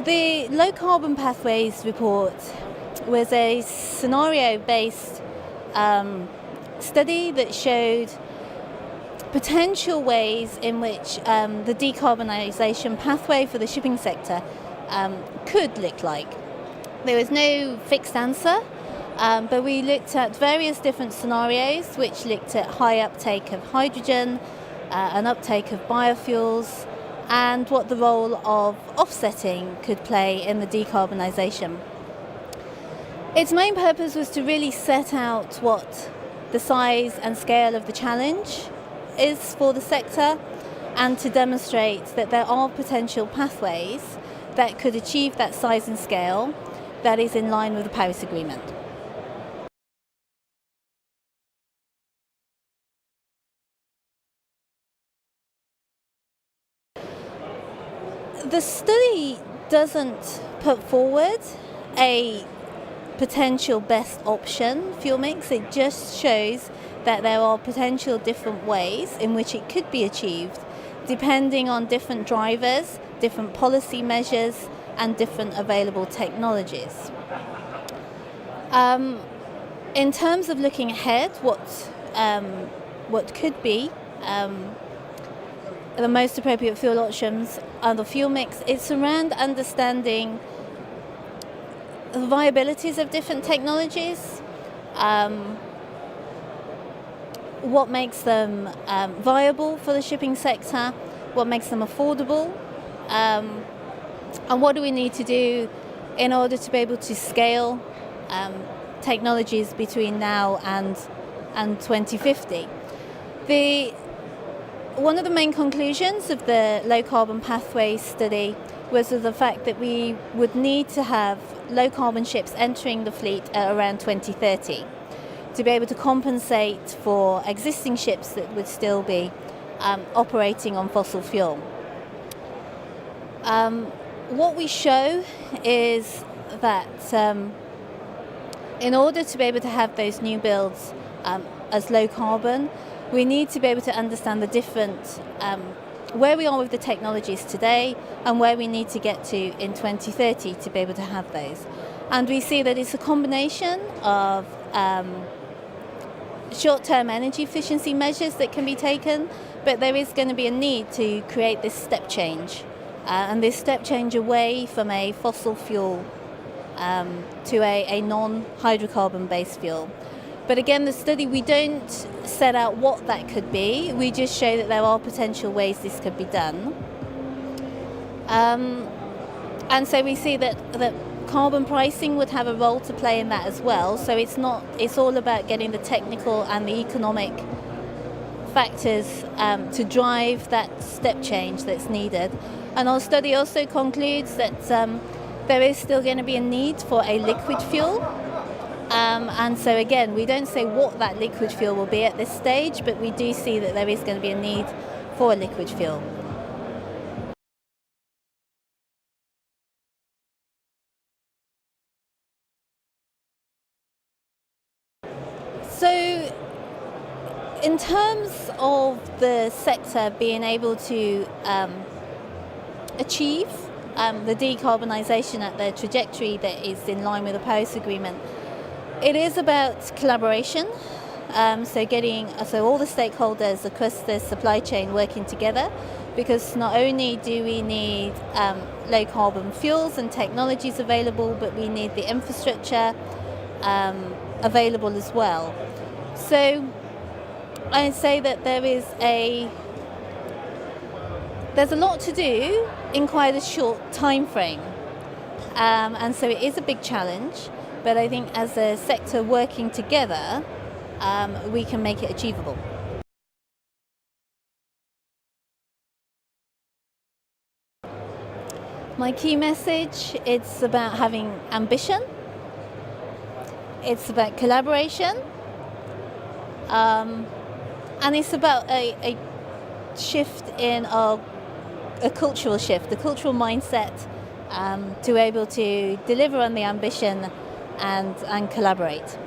The Low Carbon Pathways report was a scenario-based study that showed potential ways in which the decarbonisation pathway for the shipping sector could look like. There was no fixed answer, but we looked at various different scenarios which looked at high uptake of hydrogen, an uptake of biofuels, and what the role of offsetting could play in the decarbonisation. Its main purpose was to really set out what the size and scale of the challenge is for the sector, and to demonstrate that there are potential pathways that could achieve that size and scale that is in line with the Paris Agreement. The study doesn't put forward a potential best option fuel mix. It just shows that there are potential different ways in which it could be achieved, depending on different drivers, different policy measures, and different available technologies. In terms of looking ahead, what could be the most appropriate fuel options and the fuel mix, it's around understanding the viabilities of different technologies, what makes them viable for the shipping sector, what makes them affordable, and what do we need to do in order to be able to scale technologies between now and 2050. One of the main conclusions of the Low Carbon Pathways study was the fact that we would need to have low carbon ships entering the fleet at around 2030 to be able to compensate for existing ships that would still be operating on fossil fuel. What we show is that in order to be able to have those new builds as low carbon, we need to be able to understand the different, where we are with the technologies today and where we need to get to in 2030 to be able to have those. And we see that it's a combination of short-term energy efficiency measures that can be taken, but there is going to be a need to create this step change, and this step change away from a fossil fuel to a non-hydrocarbon-based fuel. But again, the study, we don't set out what that could be. We just show that there are potential ways this could be done. And so we see that carbon pricing would have a role to play in that as well. So it's all about getting the technical and the economic factors to drive that step change that's needed. And our study also concludes that there is still going to be a need for a liquid fuel. And so again, we don't say what that liquid fuel will be at this stage, but we do see that there is going to be a need for a liquid fuel. So in terms of the sector being able to achieve the decarbonisation at the trajectory that is in line with the Paris Agreement, it is about collaboration, so all the stakeholders across the supply chain working together, because not only do we need low carbon fuels and technologies available, but we need the infrastructure available as well. So I'd say that there's a lot to do in quite a short time frame, and so it is a big challenge. But I think as a sector working together, we can make it achievable. My key message, it's about having ambition, it's about collaboration, and it's about a shift in a cultural shift, a cultural mindset, to be able to deliver on the ambition and collaborate.